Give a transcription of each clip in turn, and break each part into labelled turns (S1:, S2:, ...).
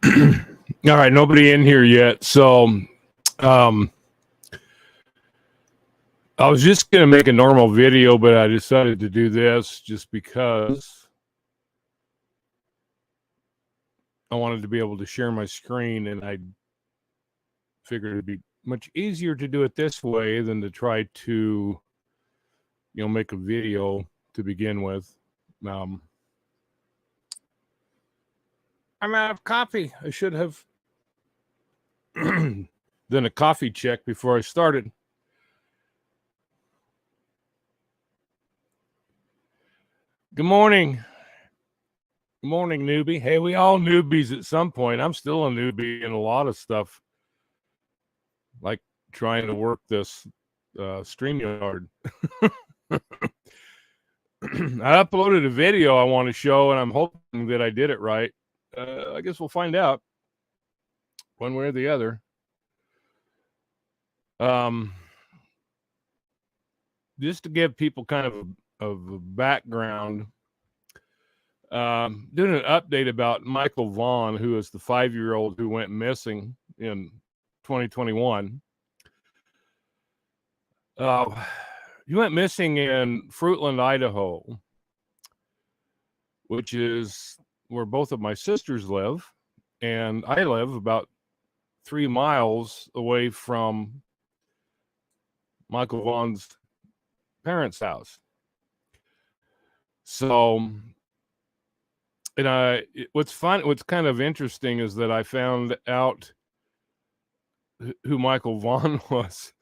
S1: All right, nobody in here yet. So um, I was just going to make a normal video, but I decided to do this just because I wanted to be able to share my screen, and I figured it'd be much easier to do it this way than to try to, make a video to begin with. I'm out of coffee. I should have done a coffee check before I started. Good morning. Good morning, newbie. Hey, we all newbies at some point. I'm still a newbie in a lot of stuff, like trying to work this StreamYard. I uploaded a video I want to show, and I'm hoping that I did it right. I guess we'll find out one way or the other. Just to give people kind of a background, doing an update about Michael Vaughan, who is the 5-year-old who went missing in 2021. He went missing in Fruitland, Idaho, which is where both of my sisters live, and I live about 3 miles away from Michael Vaughan's parents' house. So, and what's kind of interesting is that I found out who Michael Vaughan was.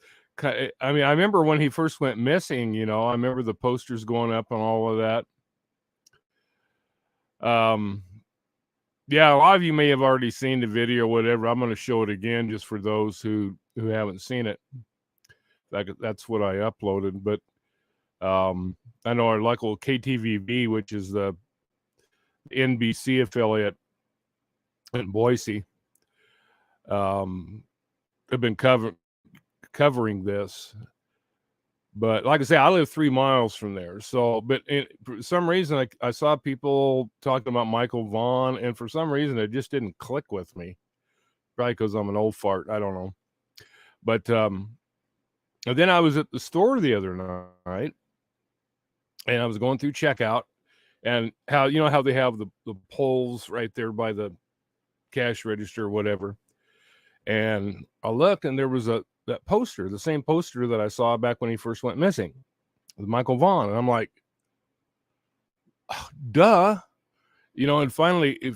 S1: I mean, I remember when he first went missing, I remember the posters going up and all of that. Yeah, a lot of you may have already seen the video or whatever. I'm going to show it again just for those who haven't seen it. That's what I uploaded. But I know our local KTVB, which is the NBC affiliate in Boise, have been covering this. But like I say, I live 3 miles from there. So, but for some reason, I saw people talking about Michael Vaughan, and for some reason, it just didn't click with me. Probably because I'm an old fart. I don't know. But and then I was at the store the other night, and I was going through checkout, and how they have the poles right there by the cash register or whatever. And I looked, and there was that poster, the same poster that I saw back when he first went missing, with Michael Vaughan. And I'm like, oh, duh. And finally it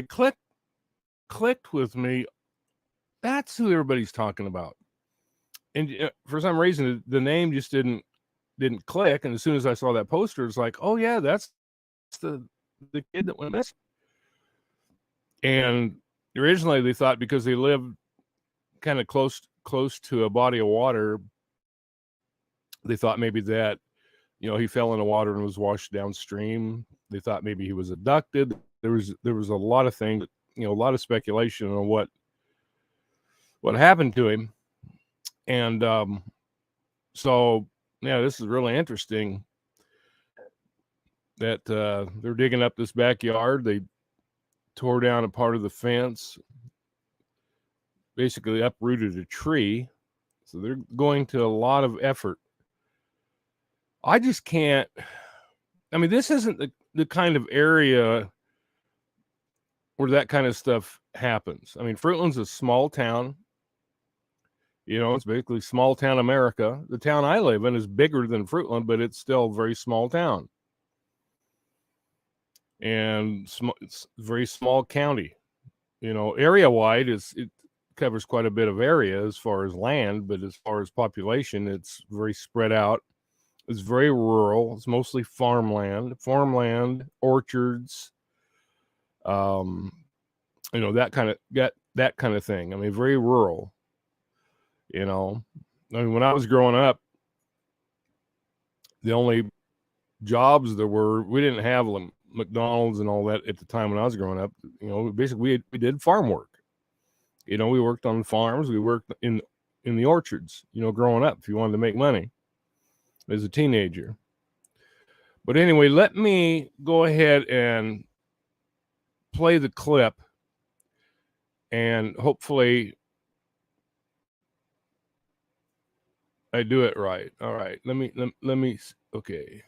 S1: clicked with me. That's who everybody's talking about. And for some reason, the name just didn't click. And as soon as I saw that poster, it's like, oh yeah, that's the kid that went missing. And originally they thought because they lived kind of close to a body of water, they thought maybe that he fell in the water and was washed downstream. They thought maybe he was abducted. There was a lot of things, a lot of speculation on what happened to him. And so yeah, this is really interesting that they're digging up this backyard. They tore down a part of the fence, basically uprooted a tree. So they're going to a lot of effort. I just can't. I mean, this isn't the kind of area where that kind of stuff happens. I mean, Fruitland's a small town. It's basically small town America. The town I live in is bigger than Fruitland, but it's still a very small town. And it's a very small county. Area-wide, it covers quite a bit of area as far as land, but as far as population, it's very spread out. It's very rural. It's mostly farmland, orchards, that kind of thing. I mean, very rural. I mean, when I was growing up, the only jobs there were, we didn't have McDonald's and all that at the time when I was growing up. Basically we did farm work. We worked on farms. We worked in the orchards, growing up, if you wanted to make money as a teenager. But anyway, let me go ahead and play the clip and hopefully I do it right. All right, let me. Okay,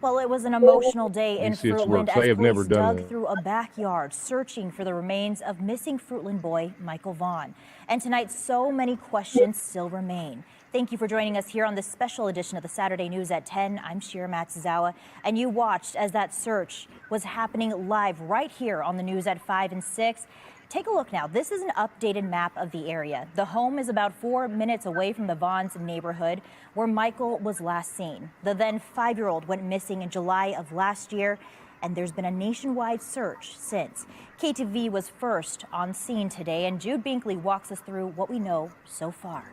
S2: Well, it was an emotional day
S1: let me
S2: in
S1: see if it
S2: Fruitland
S1: works. I
S2: as
S1: have never
S2: police
S1: done
S2: dug
S1: it.
S2: through a backyard searching for the remains of missing Fruitland boy Michael Vaughan. And tonight, so many questions still remain. Thank you for joining us here on this special edition of the Saturday News at 10. I'm Shira Matsuzawa, and you watched as that search was happening live right here on the news at 5 and 6. Take a look now. This is an updated map of the area. The home is about 4 minutes away from the Vaughn's neighborhood where Michael was last seen. The then 5-year-old went missing in July of last year, and there's been a nationwide search since. KTVB was first on scene today, and Jude Binkley walks us through what we know so far.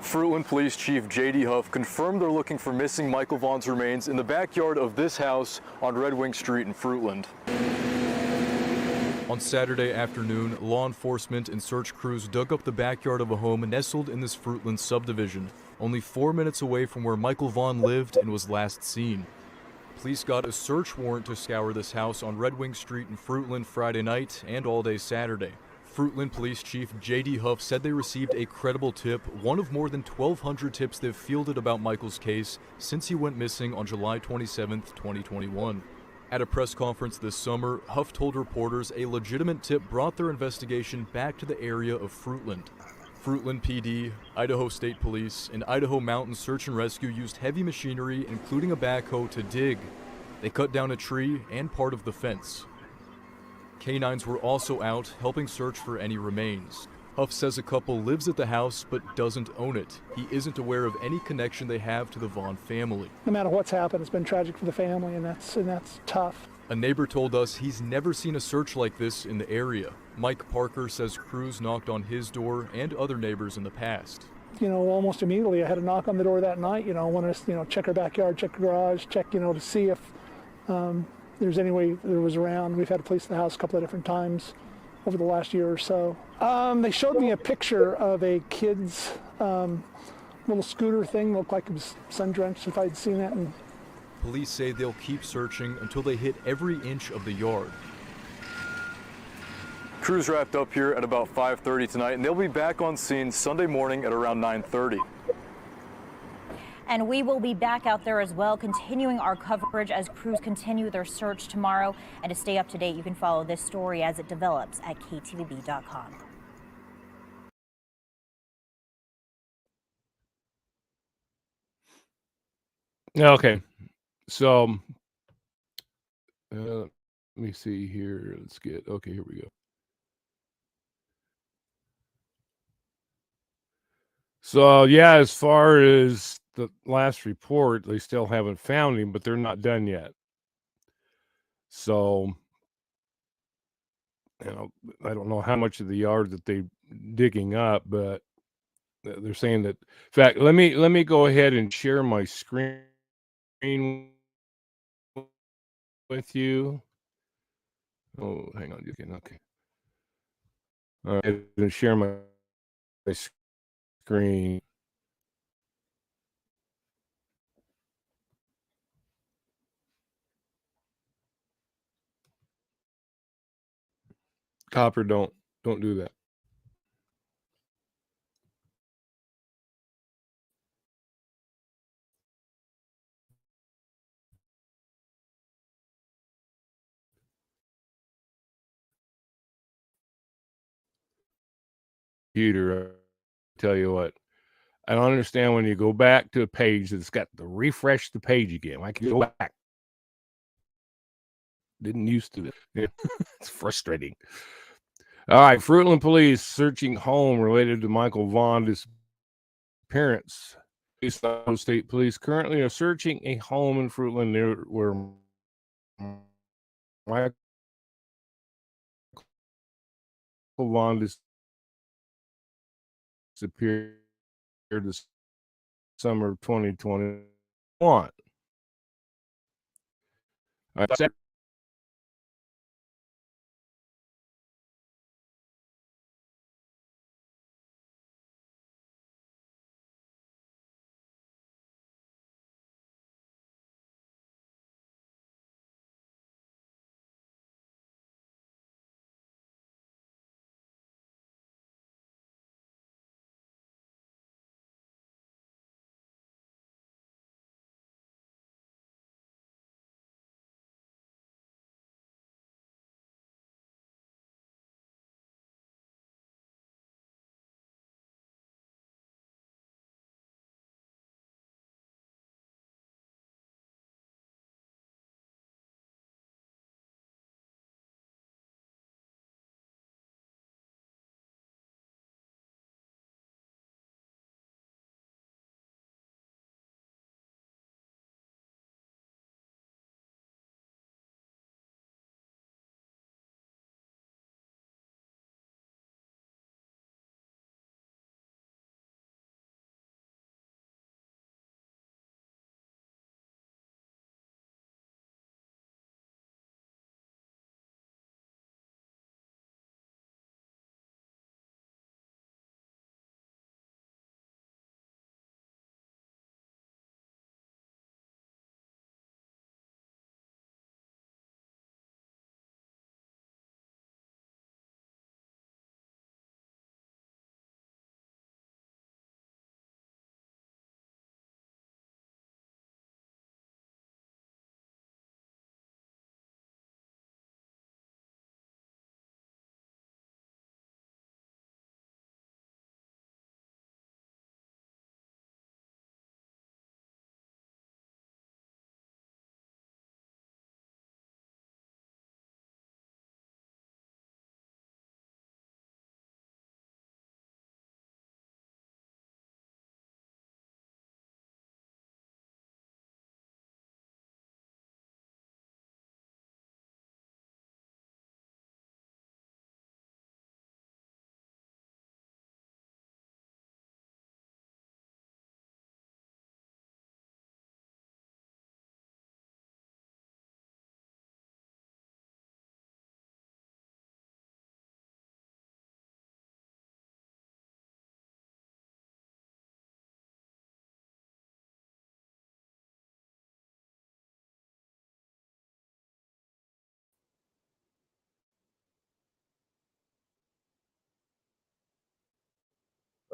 S3: Fruitland Police Chief J.D. Huff confirmed they're looking for missing Michael Vaughan's remains in the backyard of this house on Red Wing Street in Fruitland. On Saturday afternoon, law enforcement and search crews dug up the backyard of a home nestled in this Fruitland subdivision, only 4 minutes away from where Michael Vaughan lived and was last seen. Police got a search warrant to scour this house on Red Wing Street in Fruitland Friday night and all day Saturday. Fruitland Police Chief J.D. Huff said they received a credible tip, one of more than 1,200 tips they've fielded about Michael's case since he went missing on July 27, 2021. At a press conference this summer, Huff told reporters a legitimate tip brought their investigation back to the area of Fruitland. Fruitland PD, Idaho State Police, and Idaho Mountain Search and Rescue used heavy machinery, including a backhoe, to dig. They cut down a tree and part of the fence. Canines were also out, helping search for any remains. Huff says a couple lives at the house but doesn't own it. He isn't aware of any connection they have to the Vaughan family.
S4: No matter what's happened, it's been tragic for the family, and that's tough.
S3: A neighbor told us he's never seen a search like this in the area. Mike Parker says crews knocked on his door and other neighbors in the past.
S4: You know, almost immediately I had a knock on the door that night, wanted us, check our backyard, check the garage, check, to see if there's any way there was around. We've had police at the house a couple of different times over the last year or so. They showed me a picture of a kid's little scooter thing, looked like it was sun-drenched if I'd seen it. And
S3: police say they'll keep searching until they hit every inch of the yard. Crews wrapped up here at about 5:30 tonight, and they'll be back on scene Sunday morning at around 9:30.
S2: And we will be back out there as well, continuing our coverage as crews continue their search tomorrow. And to stay up to date, you can follow this story as it develops at KTVB.com.
S1: Okay, so let me see here. Let's get okay. Here we go. So yeah, as far as the last report, they still haven't found him, but they're not done yet. So, I don't know how much of the yard that they're digging up, but they're saying that. In fact, let me go ahead and share my screen with you. Oh, hang on, okay. All right, I'm gonna share my screen. Copper, don't do that. Computer, I tell you what, I don't understand when you go back to a page that's got to refresh the page again. I can go back. Didn't used to. It's frustrating. All right, Fruitland police searching home related to Michael Vaughan's disappearance. Idaho State Police currently are searching a home in Fruitland near where Michael Vaughan disappeared this summer of 2021. All right,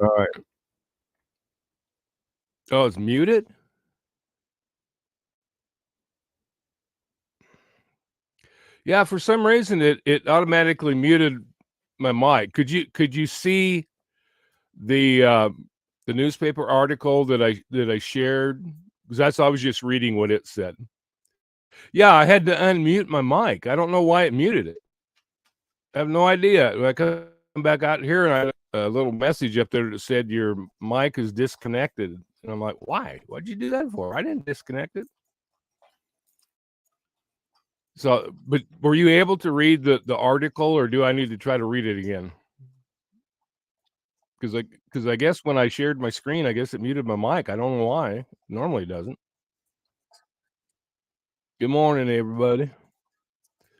S1: Alright. Oh, it's muted? Yeah, for some reason, it automatically muted my mic. Could you see the, uh, the newspaper article that I shared? 'Cause I was just reading what it said. Yeah, I had to unmute my mic. I don't know why it muted it. I have no idea. When I come back out here, and I had a little message up there that said, "Your mic is disconnected." And I'm like, "Why? What'd you do that for? I didn't disconnect it." So, but were you able to read the article, or do I need to try to read it again? Because I guess when I shared my screen, I guess it muted my mic. I don't know why. Normally it doesn't. Good morning, everybody.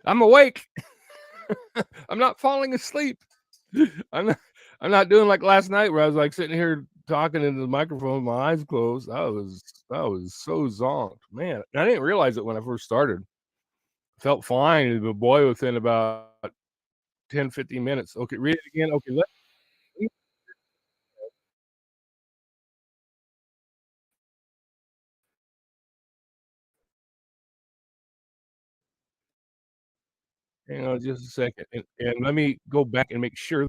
S1: I'm awake. I'm not falling asleep. I'm not I'm not doing like last night where I was like sitting here talking into the microphone with my eyes closed. I was so zonked. Man, I didn't realize it when I first started. Felt fine, but boy, within about 10, 15 minutes. Okay, read it again. Okay, let me hang on just a second, and let me go back and make sure.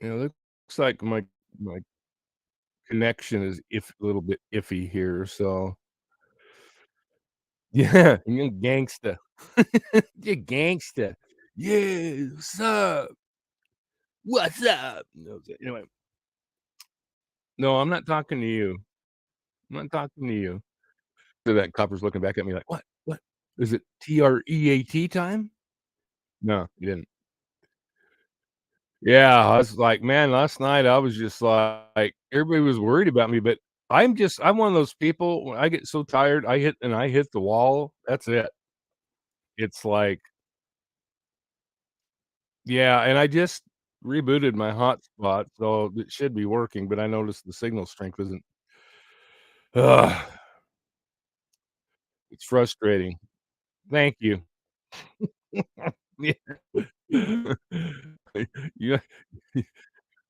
S1: Looks like my connection is a little bit iffy here, so yeah, you gangsta. You gangsta. Yeah, what's up? What's up? Anyway, no, I'm not talking to you. I'm not talking to you. So that copper's looking back at me like, "What? What? Is it TREAT time?" No, you didn't. Yeah, I was like, man, last night I was just like everybody was worried about me, but I'm one of those people, when I get so tired, I hit the wall, that's it. It's like yeah, and I just rebooted my hotspot, so it should be working, but I noticed the signal strength isn't. Ugh, it's frustrating. Thank you. Yeah. You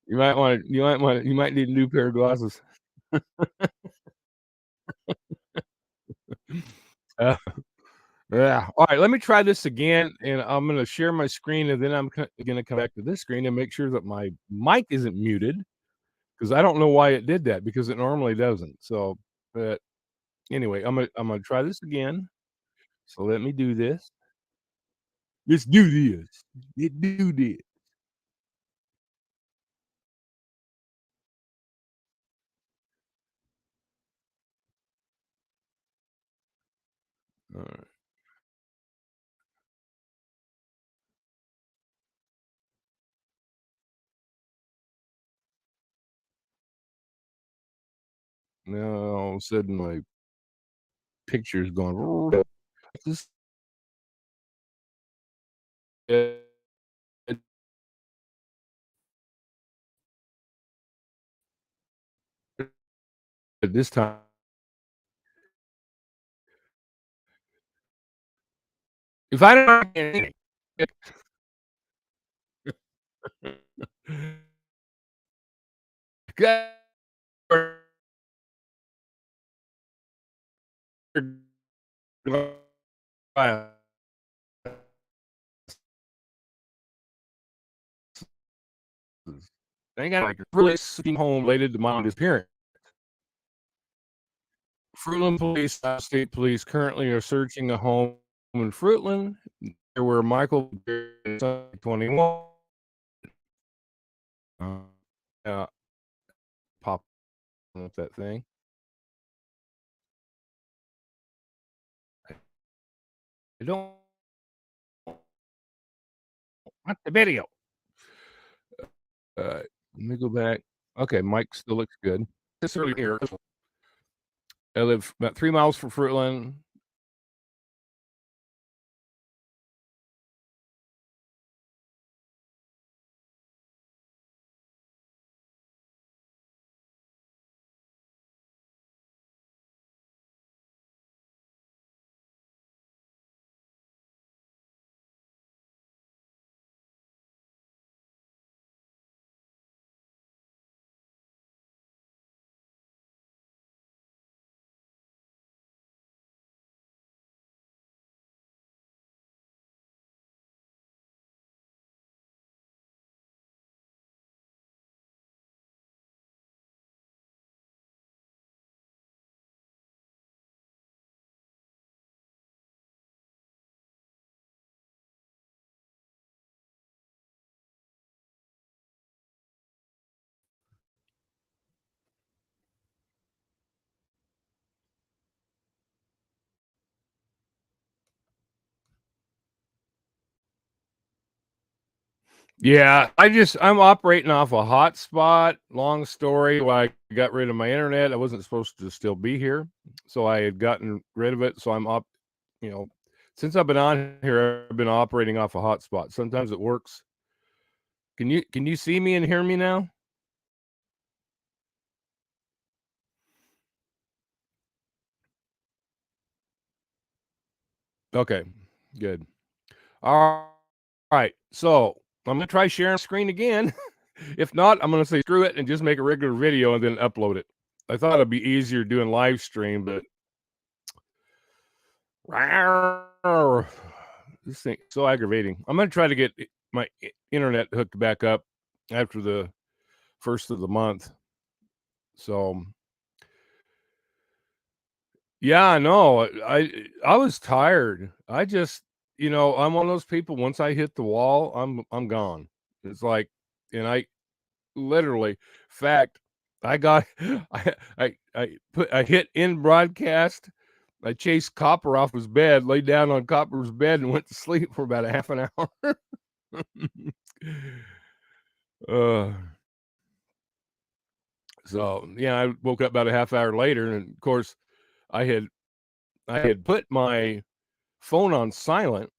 S1: you might need a new pair of glasses. Uh, yeah. Alright, let me try this again, and I'm gonna share my screen, and then I'm gonna come back to this screen and make sure that my mic isn't muted, because I don't know why it did that, because it normally doesn't. So, but anyway, I'm gonna try this again. So let me do this. Let's do this. Let's do this. Alright. Now all of a sudden my picture's going this at this time. If I don't get anything, they got like really sitting home related to my disappearance. Fruitland Police, State Police currently are searching a home in Fruitland where Michael 21. Yeah, pop with that thing. I don't want the video. Let me go back. Okay, Mike still looks good. This early here. I live about 3 miles from Fruitland. Yeah, I'm operating off a hotspot. Long story. Why I got rid of my internet. I wasn't supposed to still be here, so I had gotten rid of it. So I'm up. Since I've been on here, I've been operating off a hotspot. Sometimes it works. Can you see me and hear me now? Okay, good. All right. So I'm gonna try sharing screen again. If not, I'm gonna say screw it and just make a regular video and then upload it. I thought it'd be easier doing live stream, but this thing is so aggravating. I'm gonna try to get my internet hooked back up after the first of the month. So yeah, I know. I was tired. I just, I'm one of those people. Once I hit the wall, I'm gone. It's like, and I literally, fact, I got, I hit in broadcast. I chased Copper off his bed, laid down on Copper's bed, and went to sleep for about a half an hour. uh, so yeah, I woke up about a half hour later, and of course, I had put my phone on silent,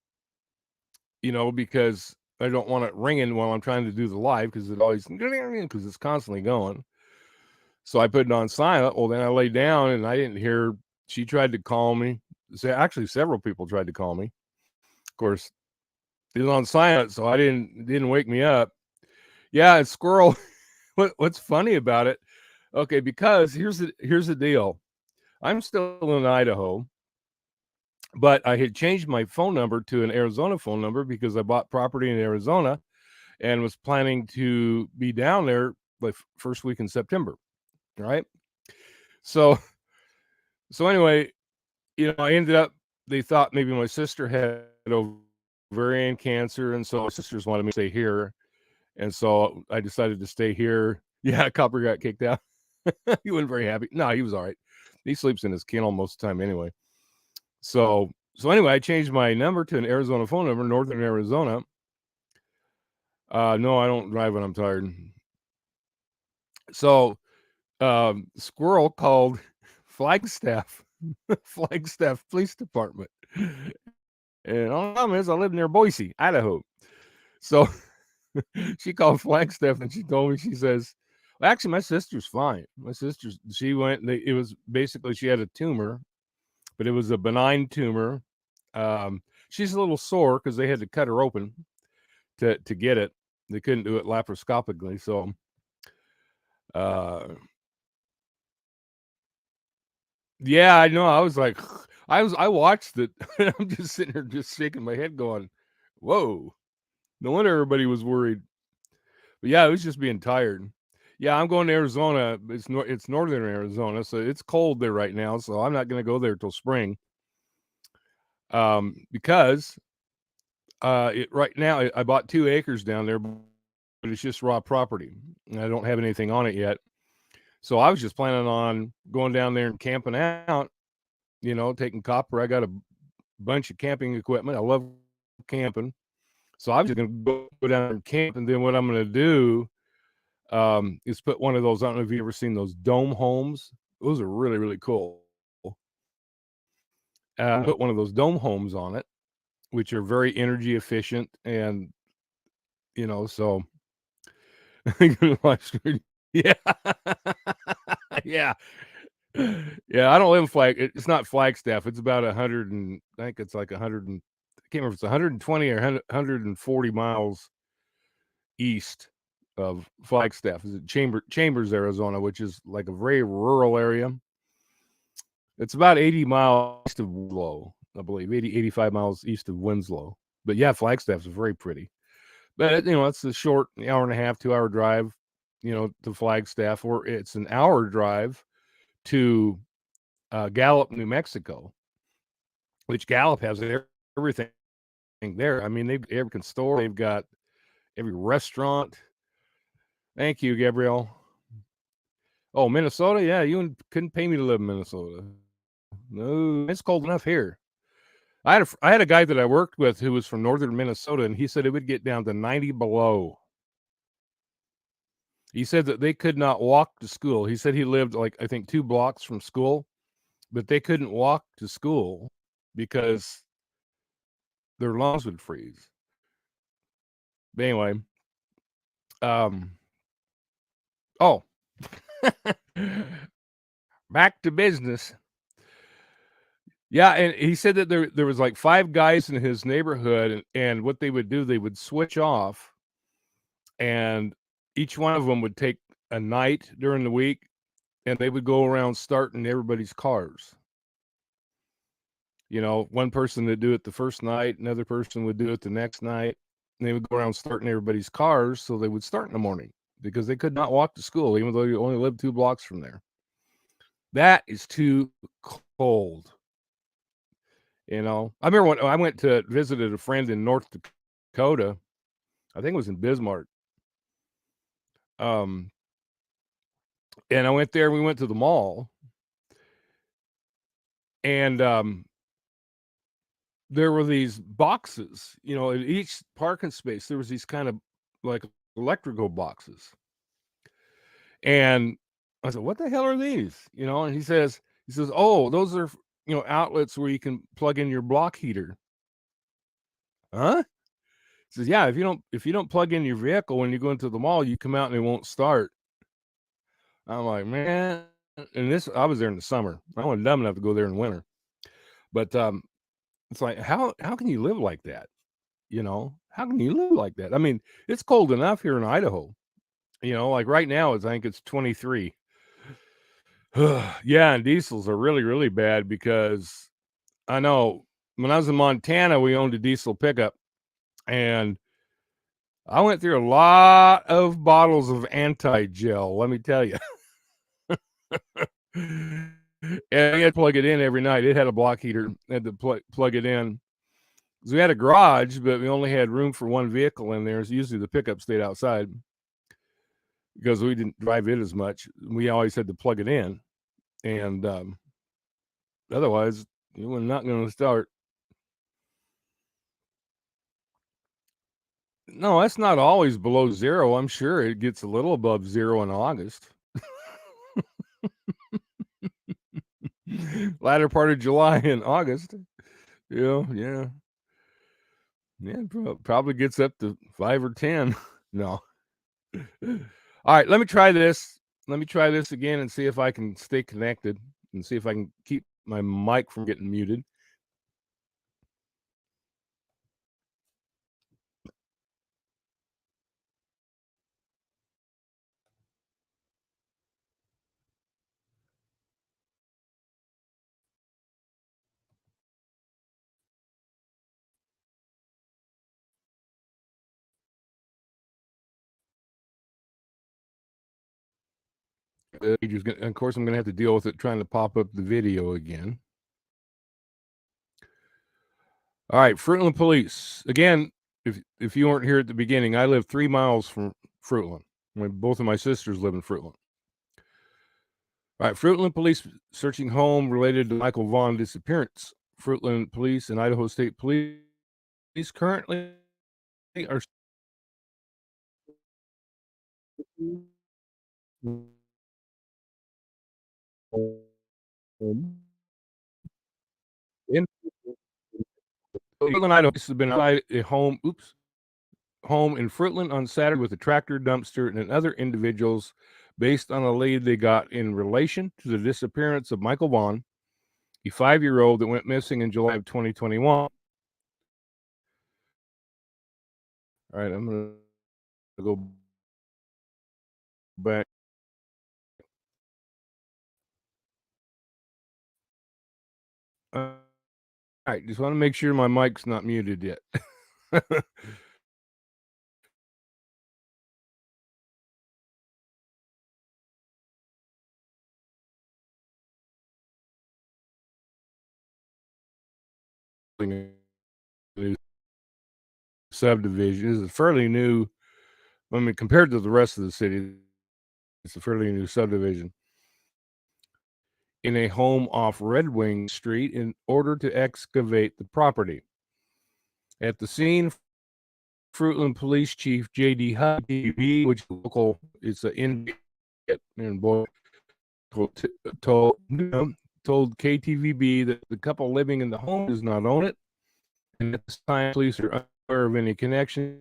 S1: because I don't want it ringing while I'm trying to do the live because it always because it's constantly going. So I put it on silent. Well, then I lay down and I didn't hear. She tried to call me. Actually, several people tried to call me. Of course, it was on silent, so I didn't wake me up. Yeah, it's squirrel. What's funny about it? Okay, because here's the deal. I'm still in Idaho, but I had changed my phone number to an Arizona phone number because I bought property in Arizona and was planning to be down there like first week in September. Right. So anyway, I ended up, they thought maybe my sister had ovarian cancer. And so my sisters wanted me to stay here. And so I decided to stay here. Yeah, Copper got kicked out. He wasn't very happy. No, he was all right. He sleeps in his kennel most of the time anyway. So anyway, I changed my number to an Arizona phone number, Northern Arizona. No, I don't drive when I'm tired. So Squirrel called Flagstaff, Flagstaff Police Department. And all the problem is I live near Boise, Idaho. So she called Flagstaff and she told me, she says, well, actually, my sister's fine. She went, it was basically, she had a tumor, but it was a benign tumor. She's a little sore because they had to cut her open to get it. They couldn't do it laparoscopically. So, yeah, I know. I was like, I watched it. I'm just sitting there, just shaking my head, going, "Whoa!" No wonder everybody was worried. But yeah, it was just being tired. Yeah, I'm going to Arizona. It's northern Arizona, so it's cold there right now. So I'm not going to go there till spring. Because right now I bought 2 acres down there, but it's just raw property. And I don't have anything on it yet. So I was just planning on going down there and camping out. Taking Copper. I got a bunch of camping equipment. I love camping. So I was just going to go down and camp. And then what I'm going to do is put one of those, I don't know if you've ever seen those dome homes. Those are really, really cool. Put one of those dome homes on it, which are very energy efficient. And, so yeah. Yeah. Yeah, I don't live in it's not Flagstaff. It's about 100 and I think it's like 100 and I can't remember if it's 120 or 140 miles east of Flagstaff. Is it Chambers, Arizona, which is like a very rural area. It's about 80 miles east of Winslow, I believe, 85 miles east of Winslow. But yeah, Flagstaff is very pretty. But it's a short hour and a half, 2 hour drive, to Flagstaff, or it's an hour drive to Gallup, New Mexico, which Gallup has everything there. I mean, they've every store, they've got every restaurant. Thank you, Gabrielle. Oh, Minnesota? Yeah, you couldn't pay me to live in Minnesota. No, it's cold enough here. I had a guy that I worked with who was from northern Minnesota, and he said it would get down to 90 below. He said that they could not walk to school. He said he lived like I think 2 blocks from school, but they couldn't walk to school because their lungs would freeze. But anyway, oh, back to business. Yeah, and he said that there was like 5 guys in his neighborhood, and what they would do, they would switch off, and each one of them would take a night during the week, and they would go around starting everybody's cars. You know, one person would do it the first night, another person would do it the next night, and they would go around starting everybody's cars so they would start in the morning because they could not walk to school, even though you only lived 2 blocks from there. That is too cold. You know, I remember when I went to visited a friend in North Dakota. I think it was in Bismarck. And I went there. We went to the mall, and there were these boxes. You know, in each parking space, there was these kind of like electrical boxes. And I said, "What the hell are these?" You know, and he says, "Oh, those are outlets where you can plug in your block heater." Huh? He says, "Yeah, if you don't plug in your vehicle when you go into the mall, you come out and it won't start." I'm like, "Man," and I was there in the summer. I wasn't dumb enough to go there in winter. But it's like, how can you live like that? You know, how can you live like that? I mean, it's cold enough here in Idaho. You know, like right now, I think it's 23. Yeah, and diesels are really, really bad because I know when I was in Montana, we owned a diesel pickup, and I went through a lot of bottles of anti-gel, let me tell you. And we had to plug it in every night. It had a block heater. Had to plug it in. So we had a garage, but we only had room for one vehicle in there. So usually the pickup stayed outside because we didn't drive it as much. We always had to plug it in. And otherwise, it was not going to start. No, that's not always below zero. I'm sure it gets a little above zero in August. Latter part of July and August. Yeah. Probably gets up to 5 or 10. No. All right, let me try this. Let me try this again and see if I can stay connected and see if I can keep my mic from getting muted. Of course, I'm going to have to deal with it trying to pop up the video again. All right, Fruitland Police. Again, if you weren't here at the beginning, I live 3 miles from Fruitland. Both of my sisters live in Fruitland. All right, Fruitland Police searching home related to Michael Vaughan disappearance. Fruitland Police and Idaho State Police currently are in Fruitland, Idaho. This has been outside a home in Fruitland on Saturday with a tractor, dumpster, and other individuals based on a lead they got in relation to the disappearance of Michael Vaughan, a 5-year-old that went missing in July of 2021. All right, I'm going to go back. All right, just want to make sure my mic's not muted yet. New subdivision. This is fairly new. I mean, compared to the rest of the city, it's a fairly new subdivision. in a home off Red Wing Street in order to excavate the property. At the scene, Fruitland Police Chief J.D. Hutt, KTVB, which is local, it's an Indian, and boy, told KTVB that the couple living in the home does not own it, and at this time, police are unaware of any connection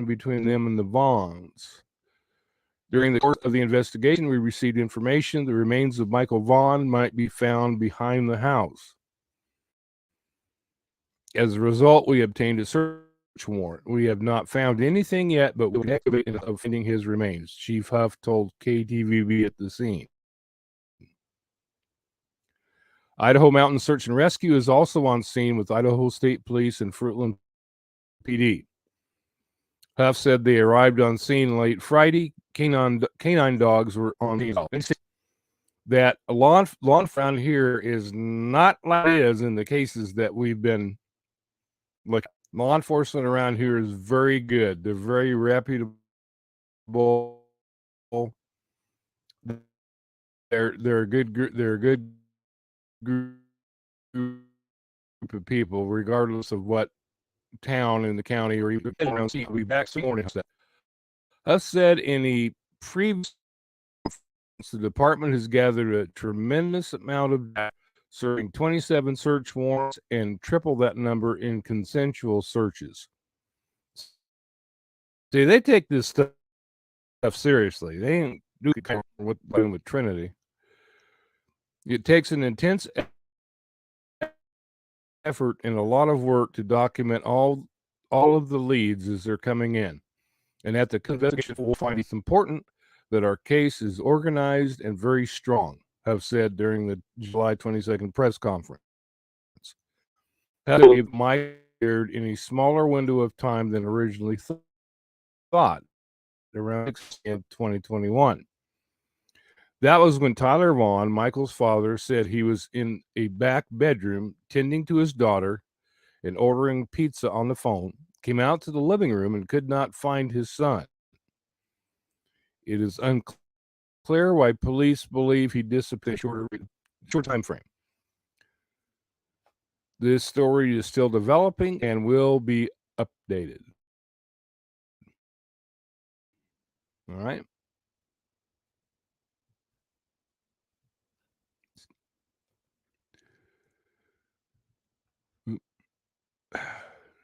S1: between them and the Vaughans. During the course of the investigation, we received information the remains of Michael Vaughan might be found behind the house. As a result, we obtained a search warrant. We have not found anything yet, but we'll activate of finding his remains, Chief Huff told KTVB at the scene. Idaho Mountain Search and Rescue is also on scene with Idaho State Police and Fruitland PD. Huff said they arrived on scene late Friday. Canine dogs were on scene. That law enforcement here is not like it is in the cases that we've been looking. Law enforcement around here is very good. They're very reputable. They're a good group. They're a good group of people, regardless of what town in the county or even around. We'll be back some morning. Us said in the previous, the department has gathered a tremendous amount of data, serving 27 search warrants and triple that number in consensual searches. See, they take this stuff seriously. They ain't doing kind of what they're doing with Trinity. It takes an intense effort and a lot of work to document all of the leads as they're coming in. And at the investigation, we'll find it's important that our case is organized and very strong, Huff said during the July 22nd press conference. Huff believed Mike appeared in a smaller window of time than originally thought, around in 2021. That was when Tyler Vaughan, Michael's father, said he was in a back bedroom tending to his daughter and ordering pizza on the phone, came out to the living room and could not find his son. It is unclear why police believe he disappeared in a short time frame. This story is still developing and will be updated. All right.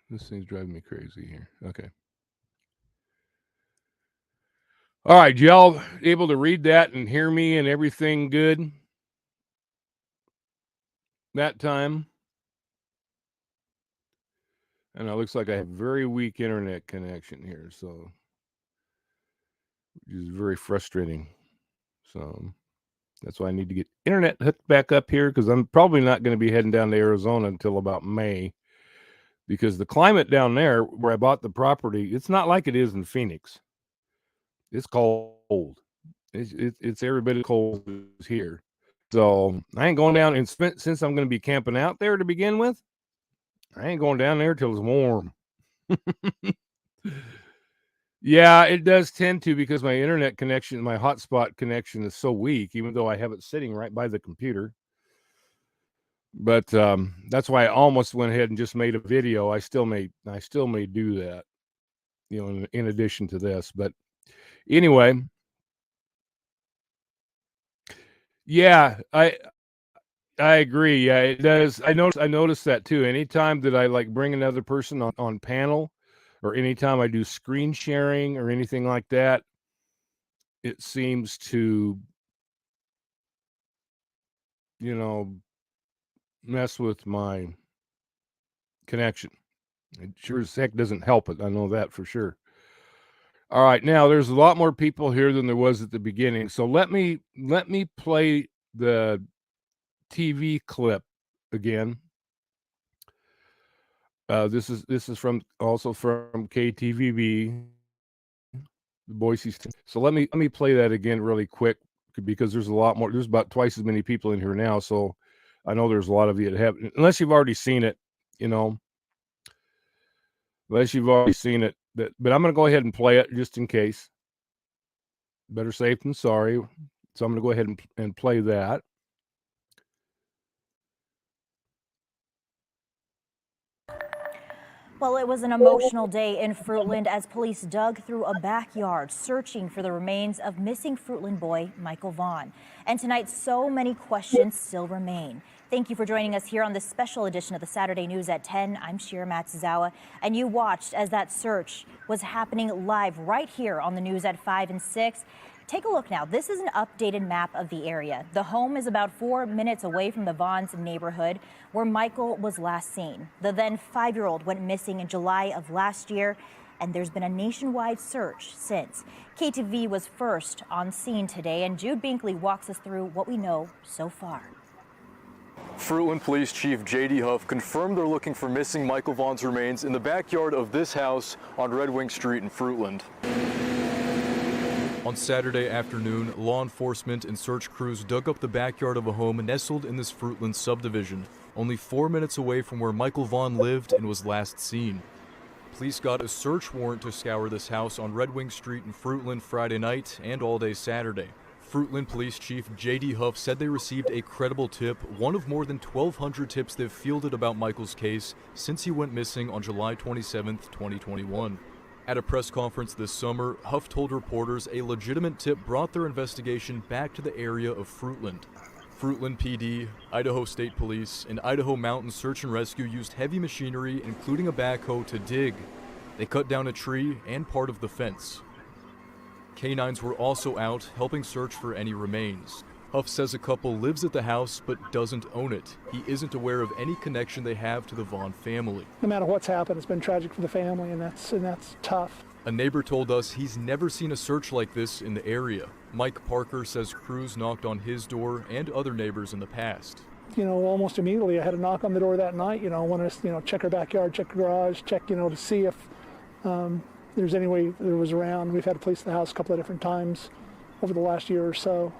S1: This thing's driving me crazy here. Okay. All right, y'all able to read that and hear me and everything good that time? And it looks like I have very weak internet connection here, so which is very frustrating. So that's why I need to get internet hooked back up here, because I'm probably not going to be heading down to Arizona until about May, because the climate down there where I bought the property, it's not like it is in Phoenix. It's cold. It's every bit as cold as here. So I ain't going down, and since I'm going to be camping out there to begin with, I ain't going down there till it's warm. Yeah, it does tend to, because my internet connection, my hotspot connection is so weak, even though I have it sitting right by the computer. But that's why I almost went ahead and just made a video. I still may do that, you know, in addition to this. But anyway, yeah, I agree. Yeah, it does. I noticed that too. Anytime that I like bring another person on panel, or anytime I do screen sharing or anything like that, it seems to, you know, mess with my connection. It sure as heck doesn't help it. I know that for sure. All right, now there's a lot more people here than there was at the beginning. So let me play the TV clip again. This is from KTVB, the Boise. So let me play that again really quick, because there's a lot more. There's about twice as many people in here now, so I know there's a lot of you that have, unless you've already seen it, you know. Unless you've already seen it, but I'm going to go ahead and play it just in case. Better safe than sorry. So I'm going to go ahead and play that.
S2: Well, it was an emotional day in Fruitland as police dug through a backyard searching for the remains of missing Fruitland boy Michael Vaughan. And tonight, so many questions still remain. Thank you for joining us here on this special edition of the Saturday News at 10. I'm Shira Matsuzawa, and you watched as that search was happening live right here on the news at 5 and 6. Take a look now. This is an updated map of the area. The home is about 4 minutes away from the Vaughn's neighborhood where Michael was last seen. The then 5-year-old went missing in July of last year, and there's been a nationwide search since. KTVB was first on scene today, and Jude Binkley walks us through what we know so far.
S3: Fruitland Police Chief J.D. Huff confirmed they're looking for missing Michael Vaughan's remains in the backyard of this house on Red Wing Street in Fruitland. On Saturday afternoon, law enforcement and search crews dug up the backyard of a home nestled in this Fruitland subdivision, only 4 minutes away from where Michael Vaughan lived and was last seen. Police got a search warrant to scour this house on Red Wing Street in Fruitland Friday night and all day Saturday. Fruitland Police Chief J.D. Huff said they received a credible tip, one of more than 1,200 tips they've fielded about Michael's case since he went missing on July 27, 2021. At a press conference this summer, Huff told reporters a legitimate tip brought their investigation back to the area of Fruitland. Fruitland PD, Idaho State Police, and Idaho Mountain Search and Rescue used heavy machinery, including a backhoe, to dig. They cut down a tree and part of the fence. Canines were also out, helping search for any remains. Huff says a couple lives at the house but doesn't own it. He isn't aware of any connection they have to the Vaughan family.
S4: No matter what's happened, it's been tragic for the family, and that's tough.
S3: A neighbor told us he's never seen a search like this in the area. Mike Parker says crews knocked on his door and other neighbors in the past.
S4: Almost immediately I had a knock on the door that night, wanted us, check our backyard, check the garage, check, to see if there's any way there was around. We've had to police the house a couple of different times over the last year or so.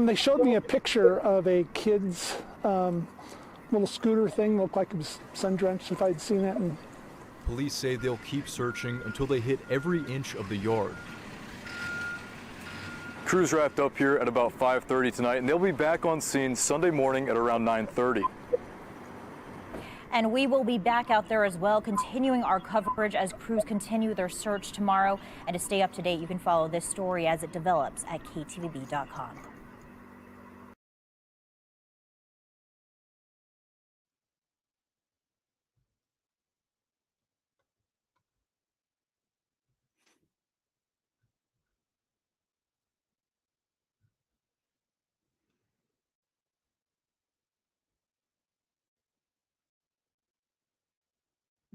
S4: They showed me a picture of a kid's little scooter thing, looked like it was sun-drenched if I'd seen it. And
S3: police say they'll keep searching until they hit every inch of the yard. Crews wrapped up here at about 5:30 tonight, and they'll be back on scene Sunday morning at around 9:30.
S2: And we will be back out there as well, continuing our coverage as crews continue their search tomorrow. And to stay up to date, you can follow this story as it develops at KTVB.com.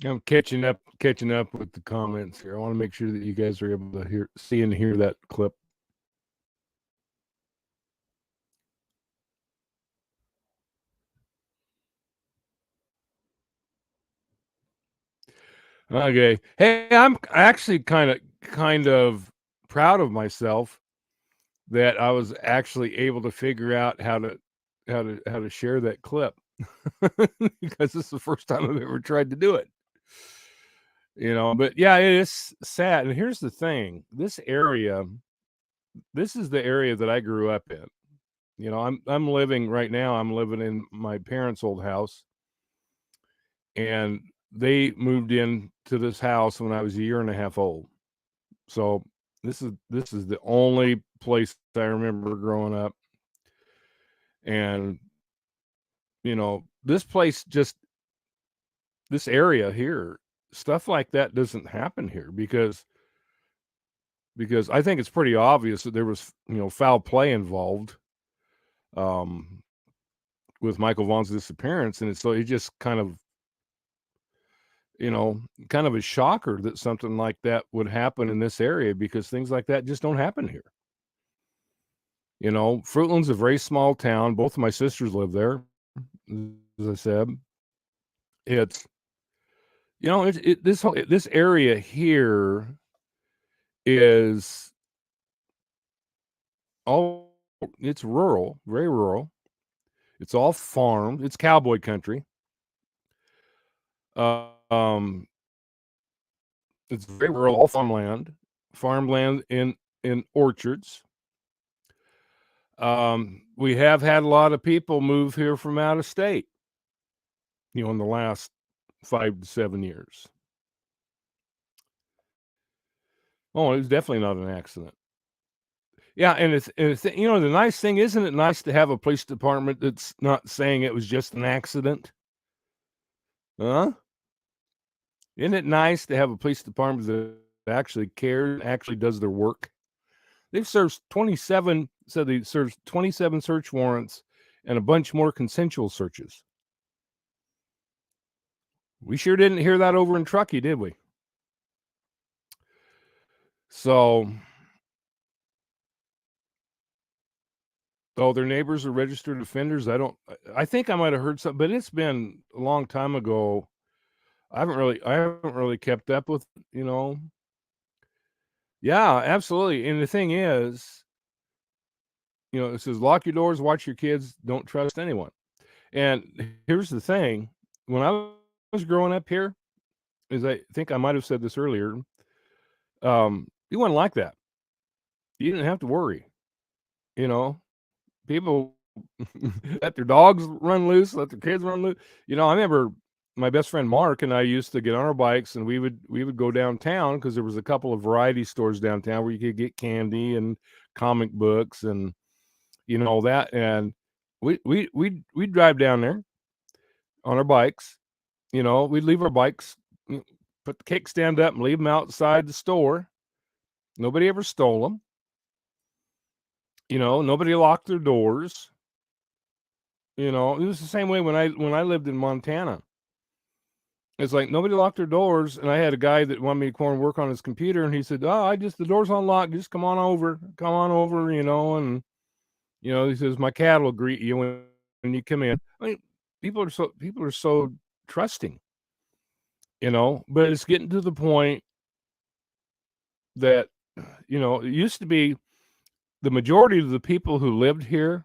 S1: I'm catching up with the comments here. I want to make sure that you guys are able to see and hear that clip. Okay. Hey, I'm actually kind of proud of myself that I was actually able to figure out how to share that clip because this is the first time I've ever tried to do it. But yeah, it is sad. And here's the thing: this is the area that I grew up in. I'm living right now. I'm living in my parents' old house, and they moved in to this house when I was a year and a half old. So this is the only place I remember growing up. And this area here, stuff like that doesn't happen here because I think it's pretty obvious that there was foul play involved with Michael Vaughan's disappearance, and so it just kind of a shocker that something like that would happen in this area because things like that just don't happen here. Fruitland's a very small town. Both of my sisters live there, as I said. It's this area here is it's rural, very rural. It's all farmed. It's cowboy country. It's very rural, all farmland in orchards. We have had a lot of people move here from out of state, in the last 5 to 7 years. Oh, it was definitely not an accident. Yeah, and it's you know, the nice thing, isn't it nice to have a police department that's not saying it was just an accident? Huh? Isn't it nice to have a police department that actually cares, actually does their work? They've served 27, so they served 27 search warrants and a bunch more consensual searches. We sure didn't hear that over in Truckee, did we? So, oh, their neighbors are registered offenders. I think I might have heard something, but it's been a long time ago. I haven't really kept up with, you know. Yeah, absolutely. And the thing is, you know, it says lock your doors, watch your kids, don't trust anyone. And here's the thing, when I was growing up here, as I think I might have said this earlier, you wasn't like that. You didn't have to worry, you know. People let their dogs run loose, let their kids run loose. You know, I remember my best friend Mark and I used to get on our bikes and we would go downtown because there was a couple of variety stores downtown where you could get candy and comic books and you know all that. And we'd drive down there on our bikes. You know, we'd leave our bikes, put the kickstand up and leave them outside the store. Nobody ever stole them. You know, nobody locked their doors. You know, it was the same way when I lived in Montana. It's like nobody locked their doors, and I had a guy that wanted me to come and work on his computer, and he said, "Oh, the door's unlocked. Just come on over." You know, and you know, he says, "My cat will greet you when you come in." I mean, people are so trusting, you know, but it's getting to the point that you know, it used to be the majority of the people who lived here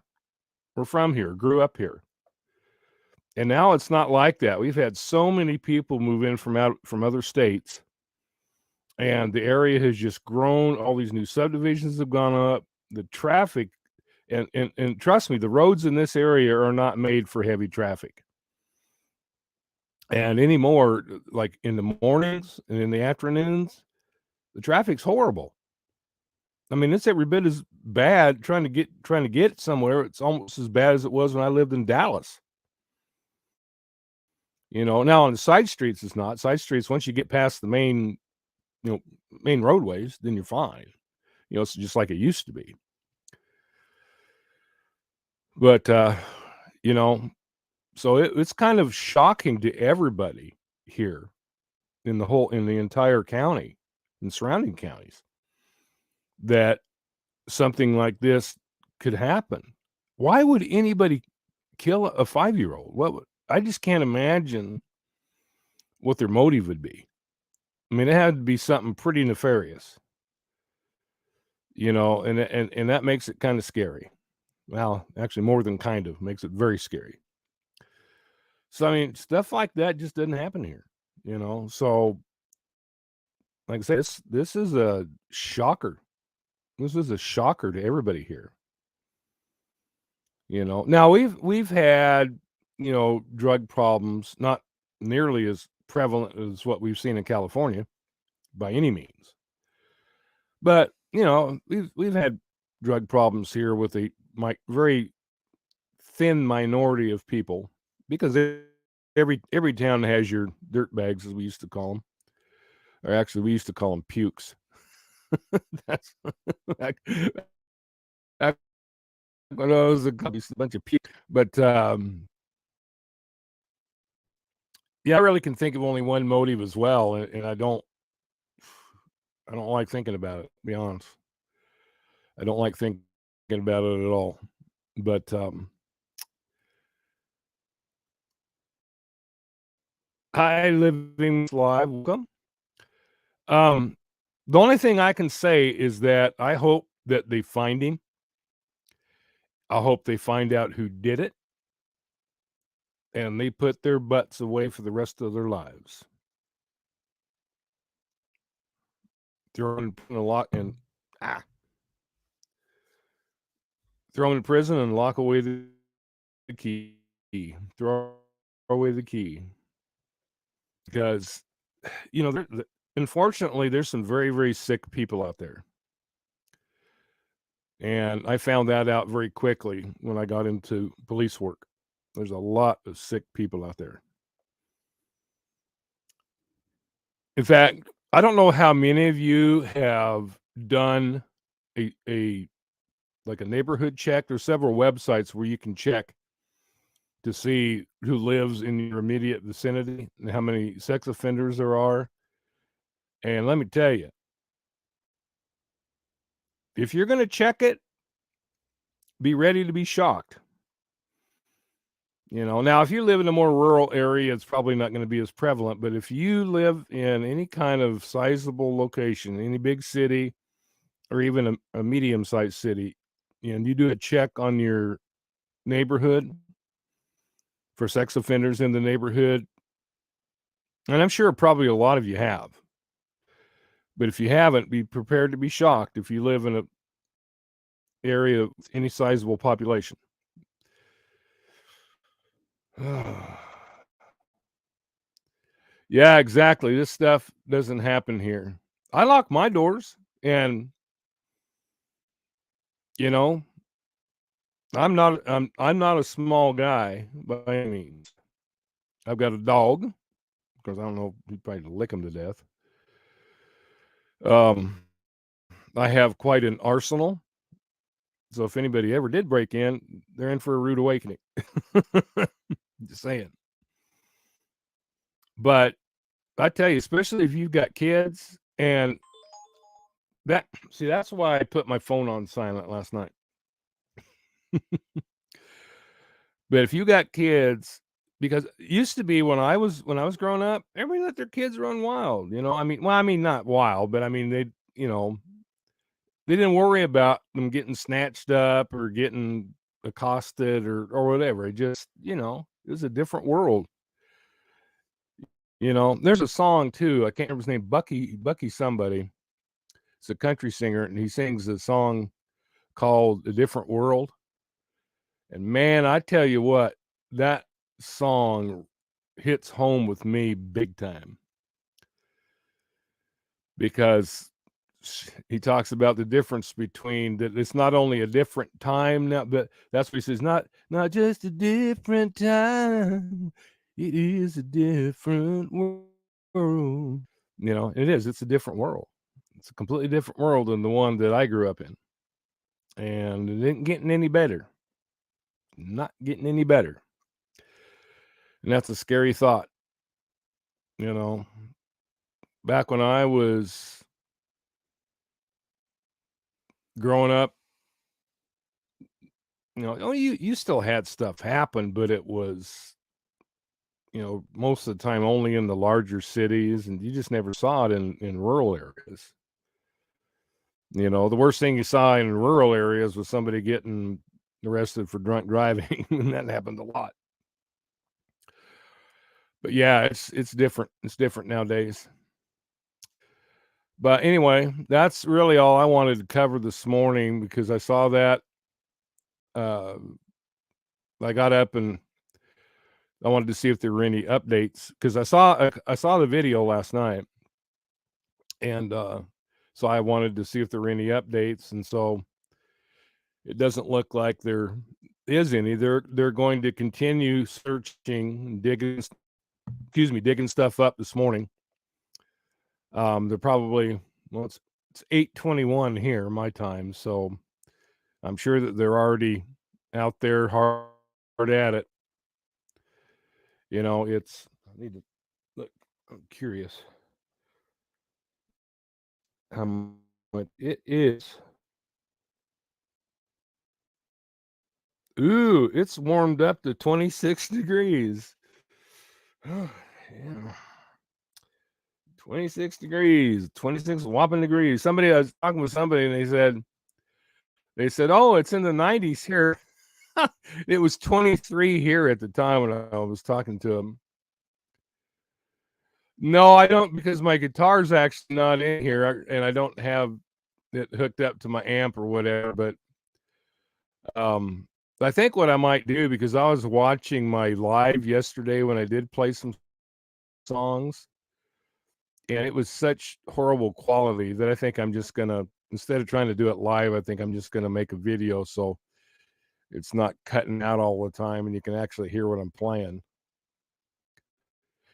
S1: were from here, grew up here. And now it's not like that. We've had so many people move in from other states, and the area has just grown. All these new subdivisions have gone up. The traffic, and trust me, the roads in this area are not made for heavy traffic. And anymore, like in the mornings and in the afternoons, the traffic's horrible. I mean, it's every bit as bad trying to get somewhere. It's almost as bad as it was when I lived in Dallas. You know, now on the side streets, it's not. Side streets, once you get past the main, you know, main roadways, then you're fine. You know, it's just like it used to be. But you know, so it's kind of shocking to everybody here in the entire county and surrounding counties that something like this could happen. Why would anybody kill a 5-year-old? I just can't imagine what their motive would be. I mean, it had to be something pretty nefarious, you know, and that makes it kind of scary. Well, actually, more than kind of makes it very scary. So, I mean, stuff like that just doesn't happen here, you know. So, like I said, this is a shocker. This is a shocker to everybody here. You know, now we've had, you know, drug problems, not nearly as prevalent as what we've seen in California by any means. But, you know, we've had drug problems here with very thin minority of people because every town has your dirt bags, as we used to call them. Or actually, we used to call them pukes. That's back, back when I was a bunch of puke. But yeah, I really can think of only one motive as well, and I don't like thinking about it. To be honest, I don't like thinking about it at all. But hi, living live, welcome. Um, the only thing I can say is that I hope that they find him. I hope they find out who did it, and they put their butts away for the rest of their lives. Throw them in a lock and throw them in prison and lock away the key. Throw away the key because you know unfortunately, there's some very, very sick people out there. And I found that out very quickly when I got into police work. There's a lot of sick people out there. In fact, I don't know how many of you have done a like a neighborhood check. There's several websites where you can check to see who lives in your immediate vicinity and how many sex offenders there are. And let me tell you, if you're going to check it, be ready to be shocked. Now if you live in a more rural area, it's probably not going to be as prevalent. But if you live in any kind of sizable location, any big city, or even a medium-sized city, and you do a check on your neighborhood for sex offenders in the neighborhood, and I'm sure probably a lot of you have. But if you haven't, be prepared to be shocked if you live in an area of any sizable population. Yeah, exactly. This stuff doesn't happen here. I lock my doors, and I'm not a small guy by any means. I've got a dog, because I don't know, you'd probably lick him to death. I have quite an arsenal. So if anybody ever did break in, they're in for a rude awakening. Just saying. But I tell you, especially if you've got kids, and that's why I put my phone on silent last night. But if you got kids, because it used to be when I was growing up, everybody let their kids run wild. I mean, not wild, but I mean they didn't worry about them getting snatched up or getting accosted or whatever. It just, it was a different world. There's a song too. I can't remember his name. Bucky somebody. It's a country singer, and he sings a song called "A Different World." And man, I tell you what, that song hits home with me big time, because he talks about the difference between that. It's not only a different time now, but that's what he says. Not just a different time. It is a different world. It is. It's a different world. It's a completely different world than the one that I grew up in. And it ain't getting any better. Not getting any better. And that's a scary thought. Back when I was growing up, you still had stuff happen, but it was, most of the time only in the larger cities, and you just never saw it in rural areas. The worst thing you saw in rural areas was somebody getting arrested for drunk driving, and that happened a lot. But yeah, it's different. It's different nowadays. But anyway, that's really all I wanted to cover this morning, because I saw that. I got up and I wanted to see if there were any updates, because I saw the video last night, and so I wanted to see if there were any updates, and so it doesn't look like there is any. They're going to continue searching, digging stuff up this morning. They're probably, well, it's 8:21 here, my time, so I'm sure that they're already out there hard at it. I need to look. I'm curious how much it is. Ooh, it's warmed up to 26 degrees. Yeah. 26 degrees, 26 whopping degrees. I was talking with somebody, and they said, oh, it's in the 90s here. It was 23 here at the time when I was talking to them. No, I don't, because my guitar's actually not in here, and I don't have it hooked up to my amp or whatever. But I think what I might do, because I was watching my live yesterday when I did play some songs, and it was such horrible quality that I think I'm just gonna, instead of trying to do it live, I think I'm just gonna make a video so it's not cutting out all the time and you can actually hear what I'm playing.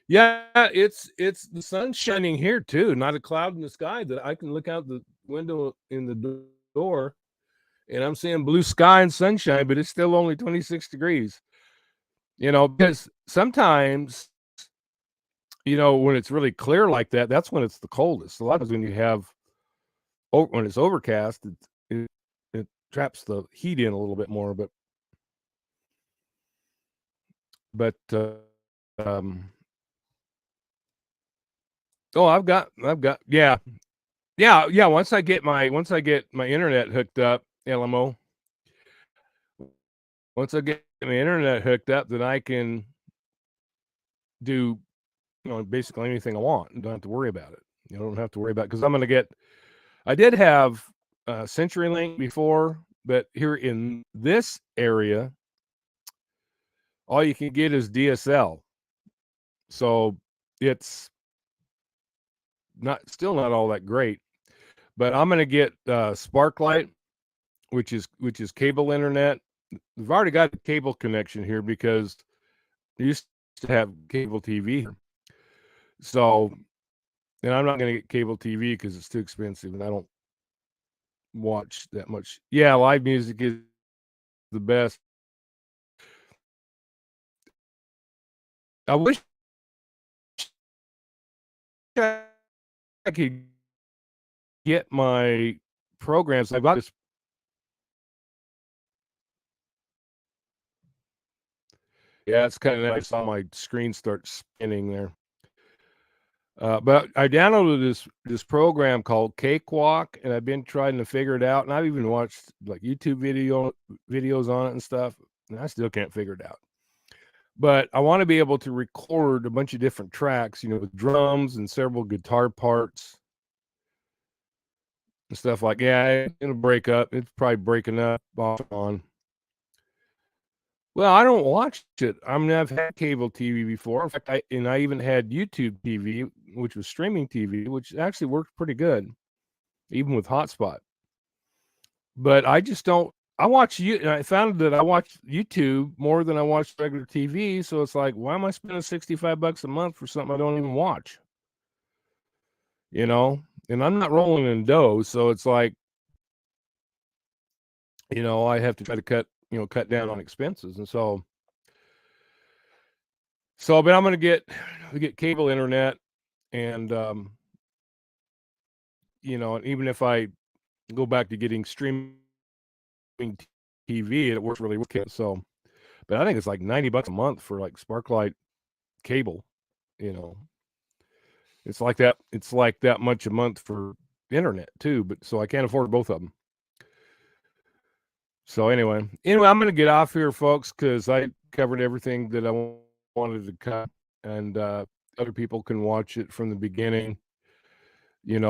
S1: Yeah, it's the sun's shining here too, not a cloud in the sky, that I can look out the window in the door and I'm seeing blue sky and sunshine, but it's still only 26 degrees. Because sometimes, when it's really clear like that, that's when it's the coldest. A lot of times when you have, when it's overcast, it traps the heat in a little bit more. But oh, yeah. Yeah. Once I get my internet hooked up, LMO. Once I get my internet hooked up, then I can do, basically anything I want and don't have to worry about it. You don't have to worry about it because I did have CenturyLink before, but here in this area, all you can get is DSL. So it's still not all that great. But I'm going to get Sparklight, which is cable internet. We've already got a cable connection here because we used to have cable TV here. So, and I'm not going to get cable TV because it's too expensive and I don't watch that much. Yeah, live music is the best. I wish I could get my programs. I've got this. Yeah, it's kind of nice. I saw my screen start spinning there. But I downloaded this program called Cakewalk, and I've been trying to figure it out. And I've even watched like YouTube videos on it and stuff, and I still can't figure it out. But I want to be able to record a bunch of different tracks, with drums and several guitar parts and stuff like. Yeah, it'll break up. It's probably breaking up off and on. Well, I don't watch it. I mean, I've had cable TV before. In fact, I even had YouTube TV, which was streaming TV, which actually worked pretty good, even with hotspot. But I just don't. I found that I watch YouTube more than I watch regular TV. So it's like, why am I spending $65 a month for something I don't even watch? And I'm not rolling in dough, so it's like, I have to try to cut down on expenses, and so, but I'm going to get cable internet, and even if I go back to getting streaming TV, it works really well. So, but I think it's like $90 a month for like Sparklight cable. It's like that. It's like that much a month for internet too. But so I can't afford both of them. So anyway, I'm going to get off here, folks, because I covered everything that I wanted to cut, and other people can watch it from the beginning. In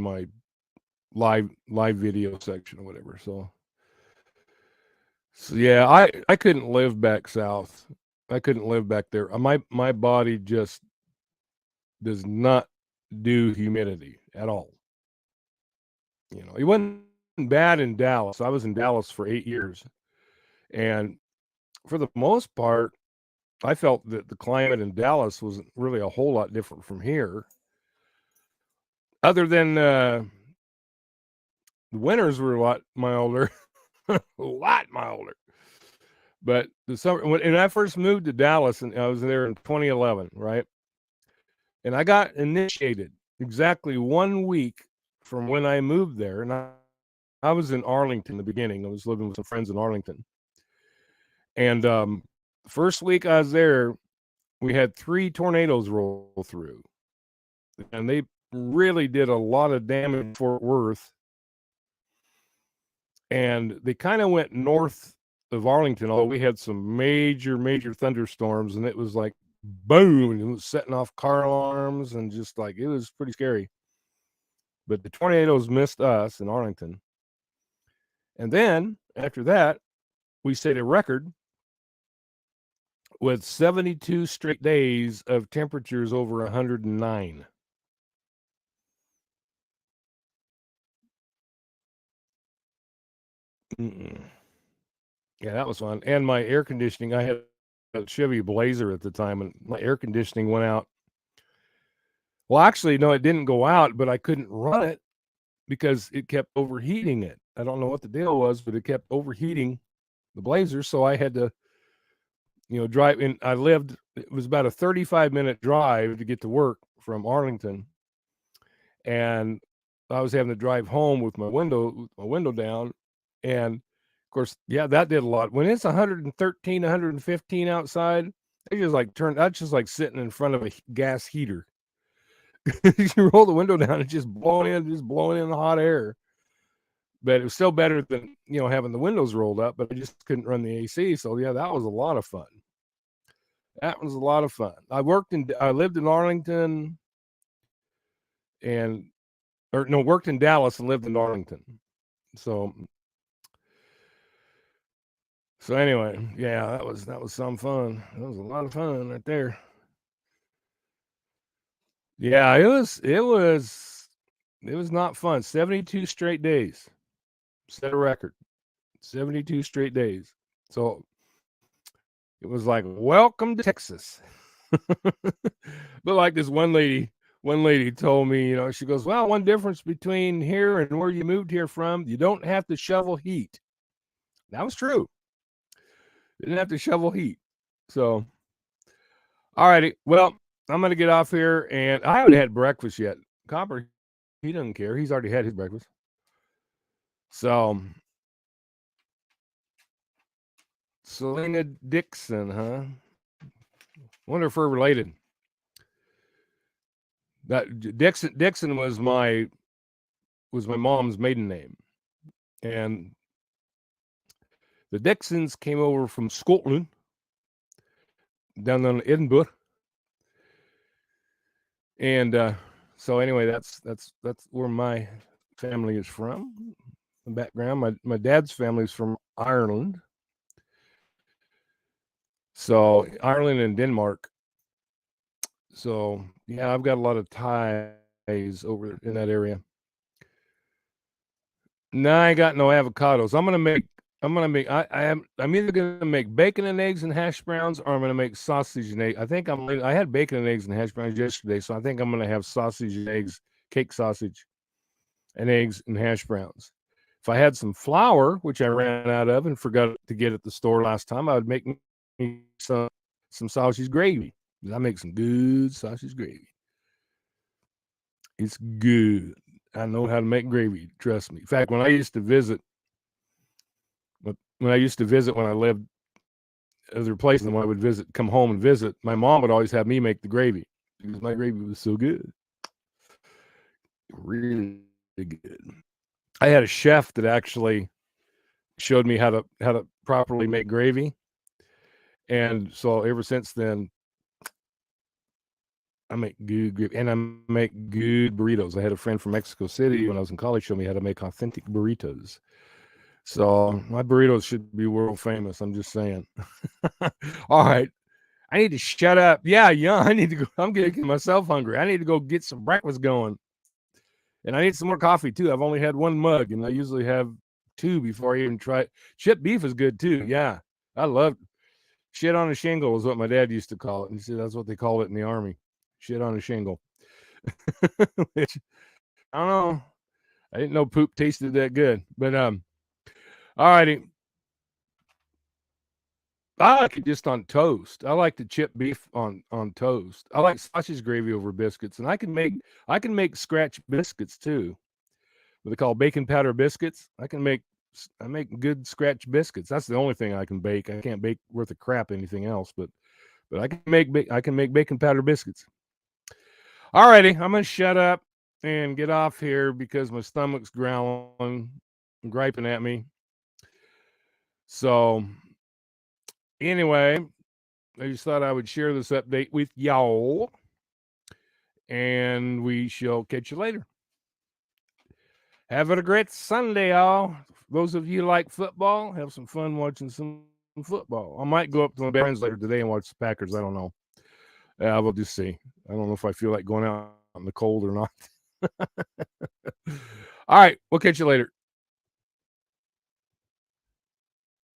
S1: my live video section or whatever. So yeah, I couldn't live back south. I couldn't live back there. My body just does not do humidity at all. It wasn't bad in Dallas. I was in Dallas for 8 years, and for the most part, I felt that the climate in Dallas wasn't really a whole lot different from here, other than the winters were a lot milder, a lot milder. But the summer, when I first moved to Dallas, and I was there in 2011, right? And I got initiated exactly 1 week from when I moved there, and I was in Arlington in the beginning. I was living with some friends in Arlington, and first week I was there, we had 3 tornadoes roll through, and they really did a lot of damage in Fort Worth. And they kind of went north of Arlington, although we had some major thunderstorms, and it was like boom, and it was setting off car alarms, and just like, it was pretty scary. But the tornadoes missed us in Arlington. And then after that, we set a record with 72 straight days of temperatures over 109. Mm-mm. Yeah, that was fun. And my air conditioning, I had a Chevy Blazer at the time, and my air conditioning went out. Well, actually, no, it didn't go out, but I couldn't run it because it kept overheating it. I don't know what the deal was, but it kept overheating the Blazer. So I had to, drive in. It was about a 35-minute drive to get to work from Arlington. And I was having to drive home with my window down. And of course, yeah, that did a lot. When it's 113, 115 outside, that's just like sitting in front of a gas heater. You roll the window down, it's just blowing in the hot air. But it was still better than, having the windows rolled up, but I just couldn't run the AC. So yeah, that was a lot of fun. That was a lot of fun. I lived in Arlington worked in Dallas and lived in Arlington. So anyway, yeah, that was some fun. That was a lot of fun right there. Yeah, it was not fun. 72 straight days. Set a record. 72 straight days. So it was like, welcome to Texas. But like this one lady told me, she goes, well, one difference between here and where you moved here from, you don't have to shovel heat. That was true. Didn't have to shovel heat. So, all righty. Well, I'm going to get off here, and I haven't had breakfast yet. Copper, he doesn't care. He's already had his breakfast. So, Selena Dixon, huh? Wonder if we're related. That Dixon was my mom's maiden name, and the Dixons came over from Scotland, down in Edinburgh, and so anyway, that's where my family is from. The background, my dad's family is from Ireland, so Ireland and Denmark. So yeah, I've got a lot of ties over in that area. No, I ain't got no avocados. I'm either gonna make bacon and eggs and hash browns, or I'm gonna make sausage and eggs. I had bacon and eggs and hash browns yesterday, so I think I'm gonna have sausage and eggs, cake sausage, and eggs and hash browns. If I had some flour, which I ran out of and forgot to get at the store last time, I would make me some sausage gravy. I make some good sausage gravy. It's good. I know how to make gravy. Trust me. In fact, when I used to visit when I lived other places, and when I would come home and visit, my mom would always have me make the gravy because my gravy was so good. Really good. I had a chef that actually showed me how to properly make gravy. And so ever since then, I make good gravy, and I make good burritos. I had a friend from Mexico City when I was in college show me how to make authentic burritos. So my burritos should be world famous. I'm just saying. All right. I need to shut up. Yeah, I need to go. I'm getting myself hungry. I need to go get some breakfast going. And I need some more coffee too. I've only had one mug, and I usually have two before I even try it. Chipped beef is good too. Yeah. I love shit on a shingle is what my dad used to call it. And he said that's what they call it in the Army. Shit on a shingle. Which, I don't know. I didn't know poop tasted that good. But all righty. I like it just on toast. I like the chipped beef on toast. I like sausage gravy over biscuits, and I can make scratch biscuits too. What they call bacon powder biscuits. I make good scratch biscuits. That's the only thing I can bake. I can't bake worth a crap anything else, but I can make bacon powder biscuits. All righty, I'm gonna shut up and get off here because my stomach's growling, griping at me. So anyway, I just thought I would share this update with y'all, and we shall catch you later. Have a great Sunday, y'all. Those of you like football, have some fun watching some football. I might go up to my friends later today and watch the Packers. I don't know. We'll just see. I don't know if I feel like going out in the cold or not. All right, we'll catch you later.